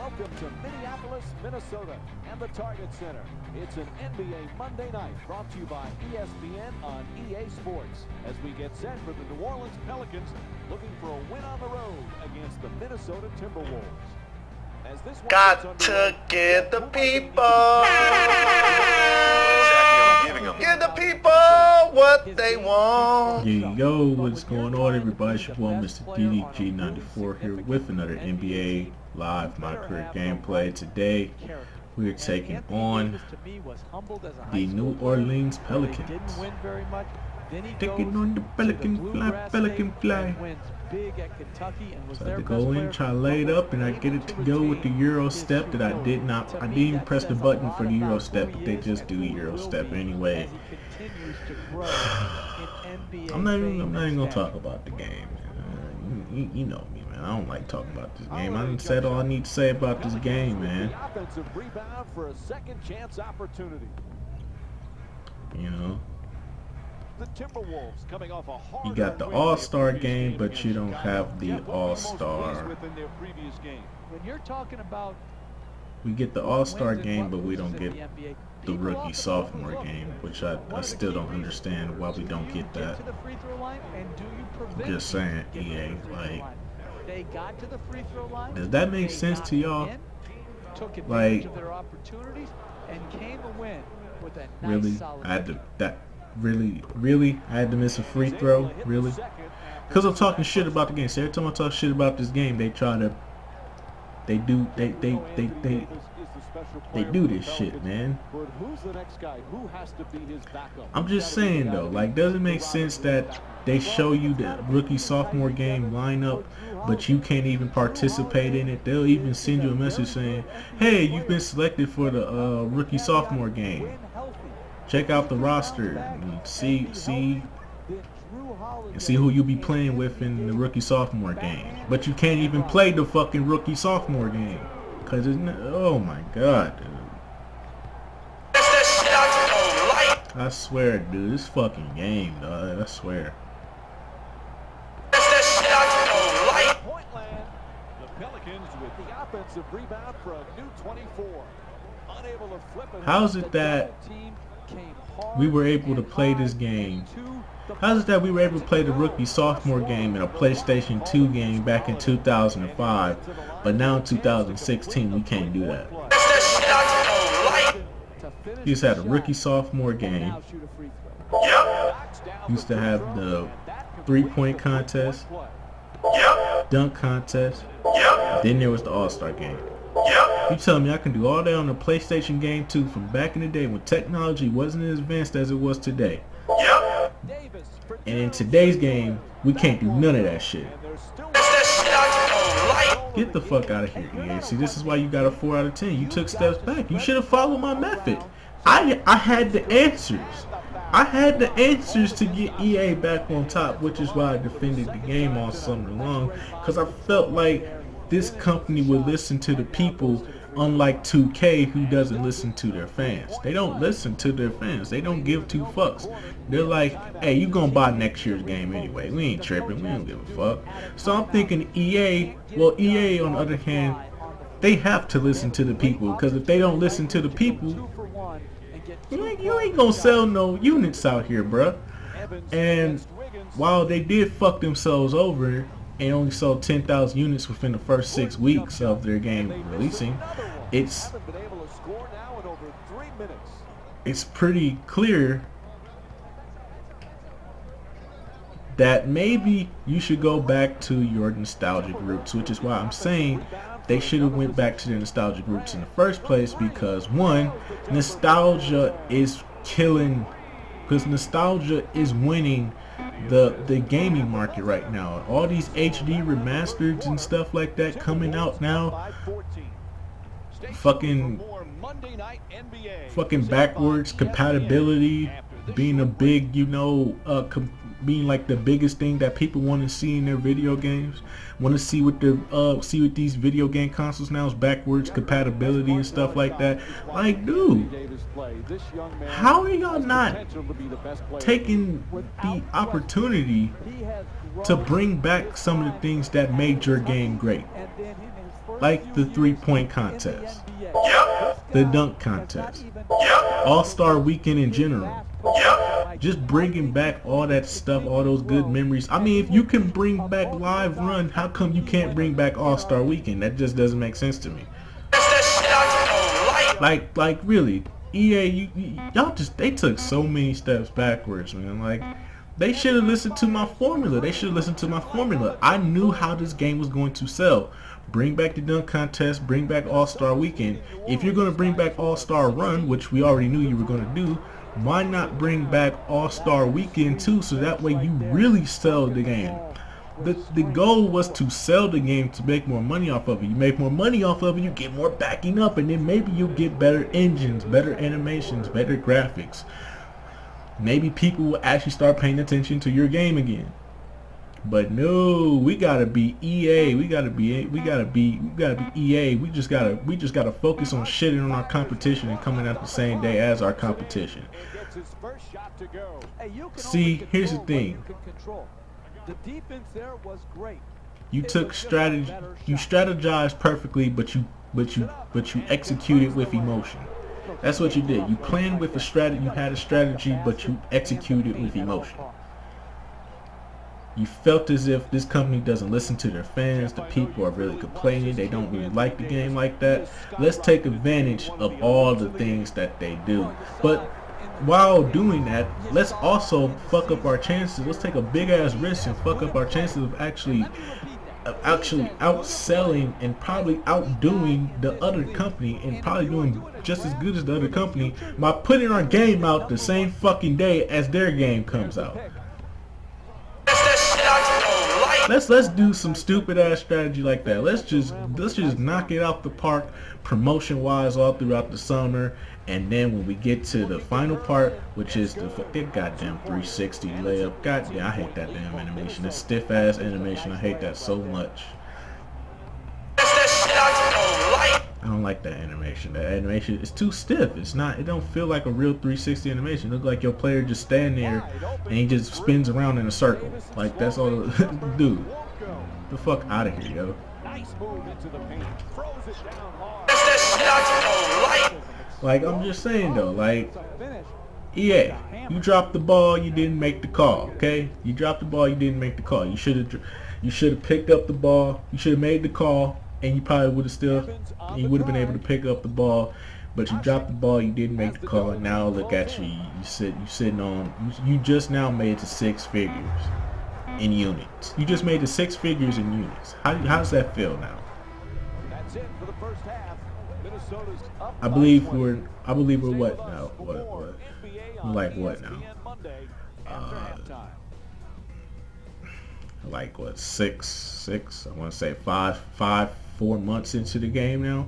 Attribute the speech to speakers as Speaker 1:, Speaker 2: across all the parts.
Speaker 1: Welcome to Minneapolis, Minnesota, and the Target Center. It's an NBA Monday night brought to you by ESPN on EA Sports as we get set for the New Orleans Pelicans looking for a win on the road against the Minnesota Timberwolves. As this one
Speaker 2: Got to get the people. Give the people what they want.
Speaker 3: Yo, what's going on, everybody? It's your boy, Mr. DDG94 here with another NBA Live My Career gameplay. Today, we're taking on the New Orleans Pelicans. Taking on the Pelican fly. So I have to go in, try to lay it up, and I get it to go with the Euro step that I didn't even press the button for the Euro step, but they just do Euro step anyway. I'm not even gonna talk about the game. You know me, man. I don't like talking about this game. I done said all I need to say about this game, man. You know. You got the All-Star game, but you don't have the All-Star. We get the All-Star game, but we don't get the rookie-sophomore game, which I still don't understand why we don't get that. I'm just saying, EA, like, does that make sense to y'all? Like, really? I had to, Really? I had to miss a free throw? Really? Because I'm talking shit about the game. So every time I talk shit about this game, they try to, they do this shit, man. I'm just saying though, like, doesn't make sense that they show you the rookie sophomore game lineup, but you can't even participate in it. They'll even send you a message saying, hey, you've been selected for the rookie sophomore game. Check out the roster and see who you'll be playing with in the rookie sophomore game. But you can't even play the fucking rookie sophomore game because it's not, oh my god, dude. I swear, dude, this fucking game, dog. I swear.
Speaker 1: Portland, the Pelicans with the offensive rebound for a new 24. Unable to flip it.
Speaker 3: How's it that we were able to play this game? How's it that we were able to play the rookie sophomore game in a PlayStation 2 game back in 2005, but now in 2016 we can't do that? We used to have a rookie sophomore game. Used to have the 3-point contest, dunk contest. Then there was the All-Star game. You telling me I can do all that on a PlayStation game 2 from back in the day when technology wasn't as advanced as it was today? And in today's game, we can't do none of that shit. Get the fuck out of here, EA. See, this is why you got a 4 out of 10. You took steps back. You should have followed my method. I had the answers. I had the answers to get EA back on top, which is why I defended the game all summer long, because I felt like this company would listen to the people, unlike 2K, who doesn't listen to their fans. They don't listen to their fans. They don't give two fucks. They're like, hey, you gonna buy next year's game anyway. We ain't tripping. We don't give a fuck. So I'm thinking EA, well, EA on the other hand, they have to listen to the people, because if they don't listen to the people, you ain't gonna sell no units out here, bruh. And while they did fuck themselves over and only sold 10,000 units within the first 6 weeks of their game releasing, it's pretty clear that maybe you should go back to your nostalgic roots, which is why I'm saying they should have went back to their nostalgic roots in the first place, because one, nostalgia is killing, because nostalgia is winning the gaming market right now. All these HD remasters and stuff like that coming out now, fucking backwards compatibility being a big, you know, being like the biggest thing that people want to see in their video games. Want to see what these video game consoles now is backwards compatibility and stuff like that. Like, dude, how are y'all not taking the opportunity to bring back some of the things that made your game great? like the 3-point contest,
Speaker 2: Yep.
Speaker 3: the dunk contest,
Speaker 2: Yep.
Speaker 3: All-Star Weekend in general.
Speaker 2: Yep.
Speaker 3: Just bringing back all that stuff, all those good memories. I mean, if you can bring back Live Run, how come you can't bring back All-Star Weekend? That just doesn't make sense to me.
Speaker 2: That's that shit I don't like.
Speaker 3: Like really, EA, y'all just, they took so many steps backwards, man. Like, they should have listened to my formula. They should have listened to my formula. I knew how this game was going to sell. Bring back the dunk contest, bring back All-Star Weekend. If you're going to bring back All-Star Run, which we already knew you were going to do, why not bring back All-Star Weekend too, so that way you really sell the game. The goal was to sell the game to make more money off of it. You make more money off of it, you get more backing up, and then maybe you'll get better engines, better animations, better graphics. Maybe people will actually start paying attention to your game again. But no, we gotta be EA. We gotta be EA. We just gotta focus on shitting on our competition and coming out the same day as our competition. See, here's the thing.
Speaker 1: The defense there was great.
Speaker 3: You took strategy. You strategized perfectly, but you executed with emotion. That's what you did. You planned with a strategy. You had a strategy, but you executed with emotion. You felt as if this company doesn't listen to their fans. The people are really complaining. They don't really like the game like that. Let's take advantage of all the things that they do. But while doing that, let's also fuck up our chances. Let's take a big ass risk and fuck up our chances of actually outselling and probably outdoing the other company and probably doing just as good as the other company by putting our game out the same fucking day as their game comes out. Let's do some stupid ass strategy like that. Let's just knock it out the park promotion wise all throughout the summer, and then when we get to the final part, which is the goddamn 360 layup. Goddamn, I hate that damn animation. That stiff ass animation. I hate that so much. I don't like that animation. That animation is too stiff. It's not. It don't feel like a real 360 animation. It looks like your player just stand there and he just spins around in a circle. Like that's all. Dude, the fuck out of here, yo. Like I'm just saying though, like EA, you dropped the ball, you didn't make the call. Okay, you dropped the ball, you didn't make the call. You should have picked up the ball. You should have made the call. And you probably would have been able to pick up the ball, but you dropped the ball, you didn't make the call, and now look at you. You just now made it to 6 figures in units. You just made it 6 figures in units. How does that feel now?
Speaker 1: That's it for the first half. Minnesota's up.
Speaker 3: I believe we're what now? What? Like what now? Like what? 6? I want to say 4 months into the game now.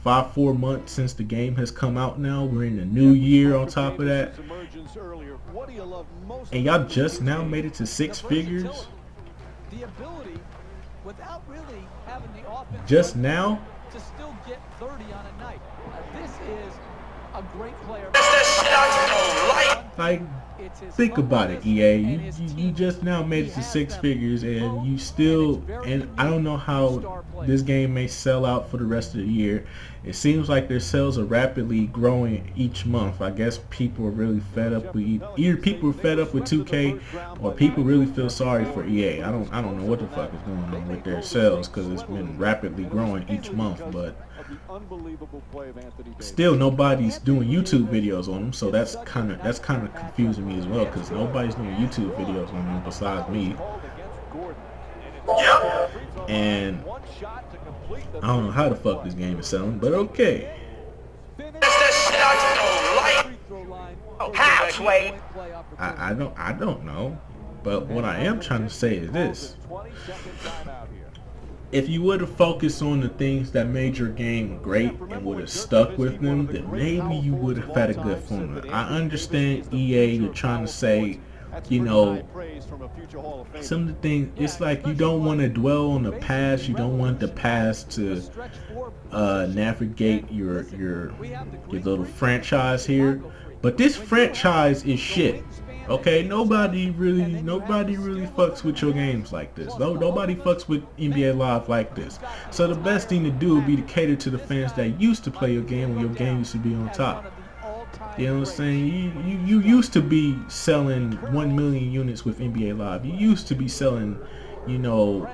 Speaker 3: 4 months since the game has come out now. We're in the new year on top of that. And y'all just now made it to 6 figures?
Speaker 1: The ability, without really having the offense
Speaker 3: just now?
Speaker 1: to still get 30 on a night. This is a great player.
Speaker 3: Like, think about it, EA. You just now made it to 6 figures, and you still, and I don't know how this game may sell out for the rest of the year. It seems like their sales are rapidly growing each month. I guess people are really fed up with either people are fed up with 2K, or people really feel sorry for EA. I don't know what the fuck is going on with their sales, because it's been rapidly growing each month, but still nobody's doing YouTube videos on them, so that's kind of confusing me as well, because nobody's doing YouTube videos on them besides me. And I don't know how the fuck this game is selling, but okay. I don't know, but what I am trying to say is this: if you would have focused on the things that made your game great and would have stuck with them, then maybe you would have had a good formula. I understand EA, you're trying to say, you know, some of the things, it's like you don't want to dwell on the past. You don't want the past to navigate your little franchise here. But this franchise is shit. Okay, nobody really fucks with your games like this. No, nobody fucks with NBA Live like this. So the best thing to do would be to cater to the fans that used to play your game when your game used to be on top. You know what I'm saying? You used to be selling 1 million units with NBA Live. You used to be selling, you know,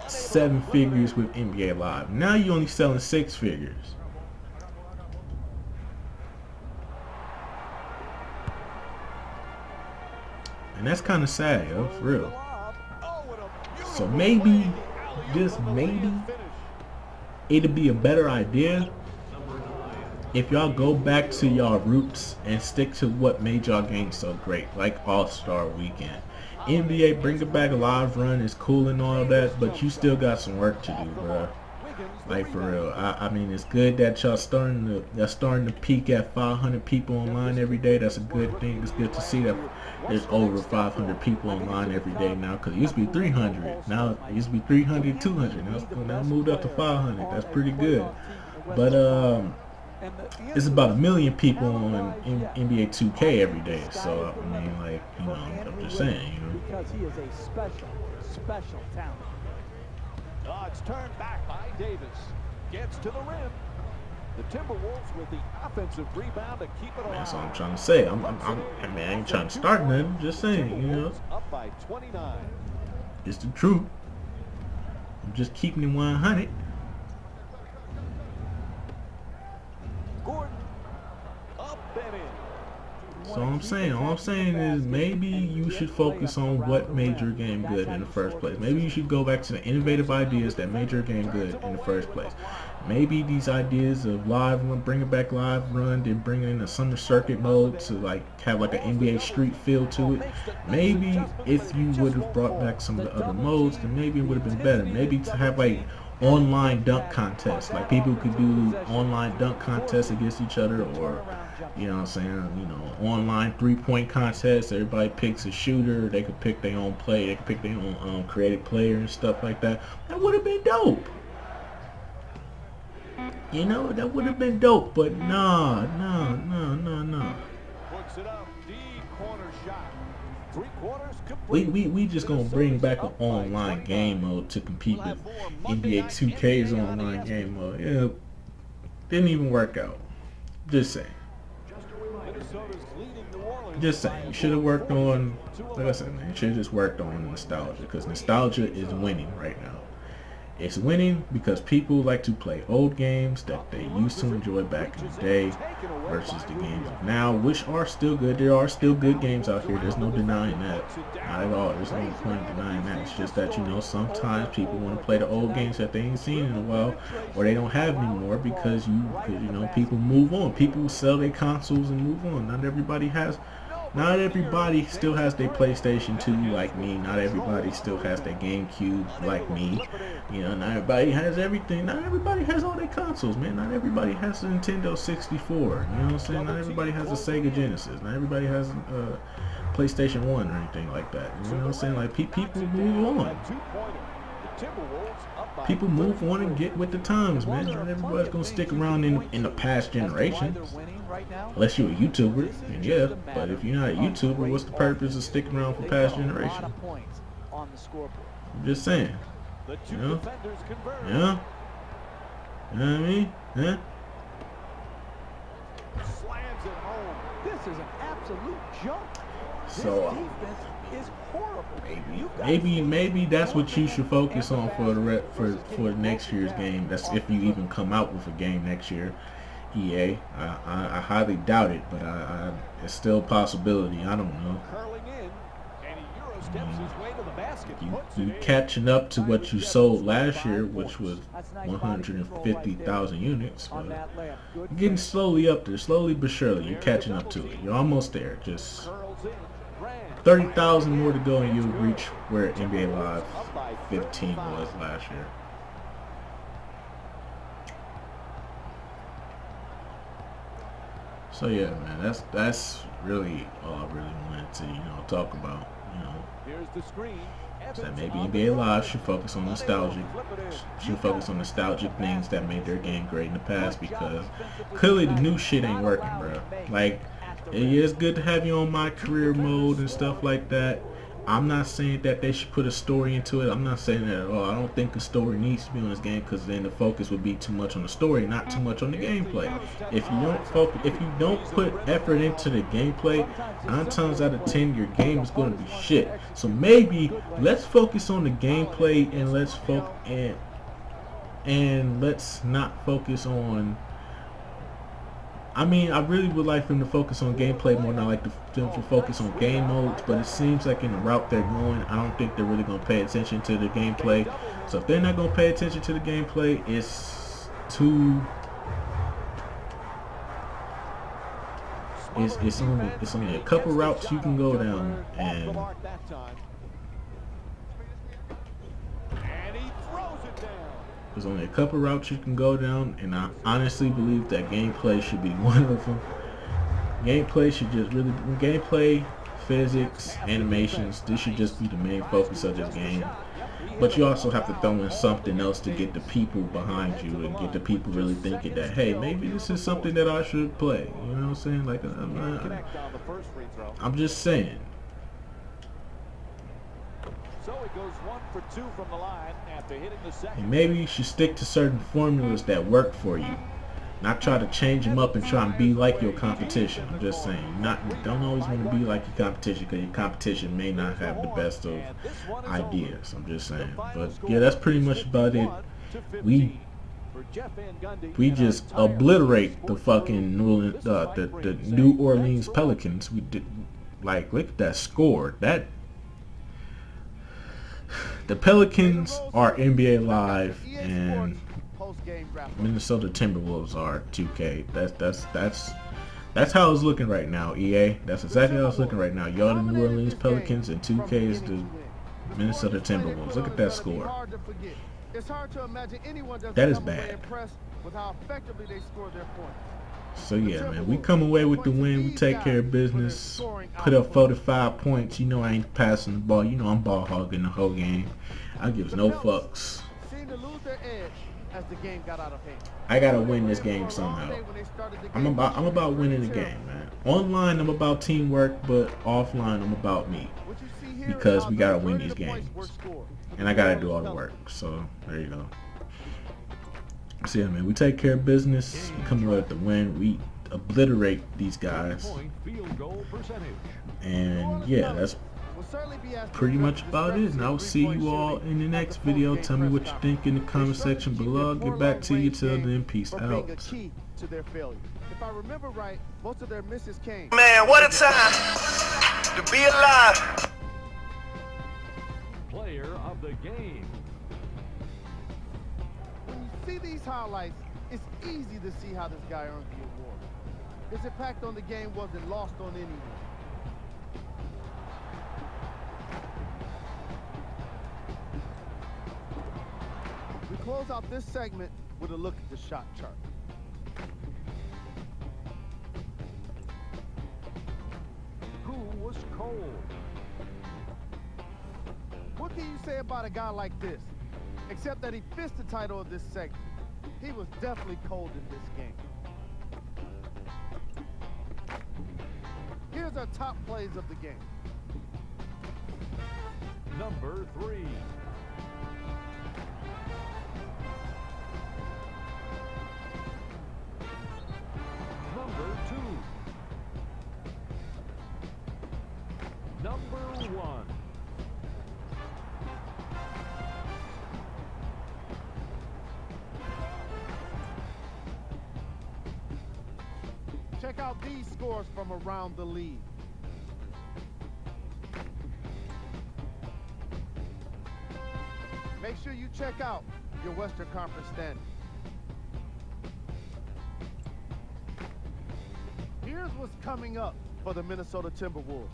Speaker 3: 7 figures with NBA Live. Now you're only selling 6 figures. And that's kind of sad, yo, for real. So maybe, just maybe, it'd be a better idea if y'all go back to y'all roots and stick to what made y'all game so great, like All-Star Weekend. NBA bring it back, a live run is cool and all that, but you still got some work to do, bro. Like, for real. I mean, it's good that y'all starting to peak at 500 people online every day. That's a good thing. It's good to see that there's over 500 people online every day now, because it used to be 300. Now it used to be 300, 200. Now moved up to 500. That's pretty good. But it's about 1 million people on NBA 2K every day. So I mean, like, you know, I'm just saying, you know.
Speaker 4: Because he is a special talent.
Speaker 1: Oh, it's turned back by Davis. Gets to the rim. The Timberwolves with the offensive rebound to keep it alive.
Speaker 3: That's all I'm trying to say. I mean, I ain't trying to start nothing. Just saying, you know.
Speaker 1: Up by 29.
Speaker 3: It's the truth. I'm just keeping it 100.
Speaker 1: Gordon. Up and in.
Speaker 3: So all I'm saying is maybe you should focus on what made your game good in the first place. Maybe you should go back to the innovative ideas that made your game good in the first place. Maybe these ideas of live run, bring it back live run, then bring in a summer circuit mode to like have like an NBA street feel to it. Maybe if you would have brought back some of the other modes, then maybe it would have been better. Maybe to have like online dunk contests, like people could do online dunk contests against each other, or you know what I'm saying, you know, online 3-point contests. Everybody picks a shooter. They could pick their own play. They could pick their own creative player and stuff like that. That would have been dope. You know, that would have been dope. But no.
Speaker 1: Puts it up. Deep corner shot. 3/4 complete.
Speaker 3: We just gonna bring back an online game mode to compete with NBA 2K's online game mode. Yeah, didn't even work out. Just saying. Just saying, you should have worked on, like I said, man, you should have just worked on nostalgia, because nostalgia is winning right now. It's winning because people like to play old games that they used to enjoy back in the day versus the games of now, which are still good. There are still good games out here. There's no denying that. Not at all. There's no point in denying that. It's just that, you know, sometimes people want to play the old games that they ain't seen in a while, or they don't have anymore, because you know, people move on. People sell their consoles and move on. Not everybody still has their PlayStation 2 like me. Not everybody still has their GameCube like me. You know, not everybody has everything. Not everybody has all their consoles, man. Not everybody has a Nintendo 64. You know what I'm saying? Not everybody has a Sega Genesis. Not everybody has a PlayStation 1 or anything like that. You know what I'm saying? Like, people move on. People move on and get with the times, man. Not everybody's gonna stick around in the past generation, unless you're a YouTuber. And yeah, but if you're not a YouTuber, what's the purpose of sticking around for past generation? I'm just saying. You know? Yeah. You know what I mean? Yeah.
Speaker 1: Slams it home.
Speaker 4: This is an absolute jump.
Speaker 3: So
Speaker 4: Defense is horrible.
Speaker 3: maybe that's what you should focus on for next year's game. That's if you even come out with a game next year. EA, I highly doubt it, but it's still a possibility. I don't know.
Speaker 1: Curling in, and he Euro steps his way to the basket.
Speaker 3: You catching up to what you sold last year, which was 150,000 units. But you're getting slowly up there, slowly but surely. You're catching up to it. You're almost there. Just 30,000 more to go, and you'll reach where NBA Live 15 was last year. So yeah, man, that's really all I really wanted to, you know, talk about. You know,
Speaker 1: here's the screen.
Speaker 3: that maybe NBA Live should focus on nostalgic things that made their game great in the past, because clearly the new shit ain't working, bro. Like, Yeah, it's good to have you on my career mode and stuff like that. I'm not saying that they should put a story into it. I'm not saying that at all. I don't think a story needs to be on this game because then the focus would be too much on the story, not too much on the gameplay. If you don't put effort into the gameplay, 9 times out of 10 your game is going to be shit. So maybe let's focus on the gameplay and let's not focus on. I mean, I really would like them to focus on gameplay more than I like them to focus on game modes, but it seems like in the route they're going, I don't think they're really going to pay attention to the gameplay. So if they're not going to pay attention to the gameplay, it's only a couple routes you can go down, and there's only a couple routes you can go down, and I honestly believe that gameplay should be one of them. Gameplay should just really, gameplay, physics, animations, this should just be the main focus of this game. But you also have to throw in something else to get the people behind you and get the people really thinking that, hey, maybe this is something that I should play. You know what I'm saying? Like, I'm just saying.
Speaker 1: So it goes 1 for 2 from the line after hitting the second.
Speaker 3: And maybe you should stick to certain formulas that work for you. Not try to change them up and try and be like your competition. I'm just saying. You don't always want to be like your competition because your competition may not have the best of ideas. I'm just saying. But yeah, that's pretty much about it. We just obliterate the fucking the New Orleans Pelicans. We did, like, look at that score. The Pelicans are NBA Live and Minnesota Timberwolves are 2K. That's how it's looking right now, EA. That's exactly how it's looking right now. Y'all the New Orleans Pelicans and 2K is the Minnesota Timberwolves. Look at that score. That is bad. So yeah, man, we come away with the win. We take care of business. Put up 45 points. You know I ain't passing the ball. You know I'm ball hogging the whole game. I gives no fucks. I gotta win this game somehow. I'm about winning the game, man. Online I'm about teamwork, but offline I'm about me. Because we gotta win these games. And I gotta do all the work. So there you go. So yeah, man, we take care of business. We come away with the win. We obliterate these guys. And yeah, that's pretty much about it. And I'll see you all in the next video. Tell me what you think in the comment section below. I'll get back to you till then. Peace out.
Speaker 2: Man, what a time to be alive.
Speaker 1: Player of the game.
Speaker 5: See these highlights, it's easy to see how this guy earned the award. His impact on the game wasn't lost on anyone. We close out this segment with a look at the shot chart.
Speaker 1: Who was cold?
Speaker 5: What can you say about a guy like this? Except that he fits the title of this segment. He was definitely cold in this game. Here's our top plays of the game.
Speaker 1: Number 3. Number 2. Number 1.
Speaker 5: Check out these scores from around the league. Make sure you check out your Western Conference standings. Here's what's coming up for the Minnesota Timberwolves.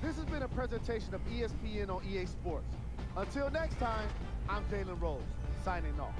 Speaker 5: This has been a presentation of ESPN on EA Sports. Until next time, I'm Jalen Rose, signing off.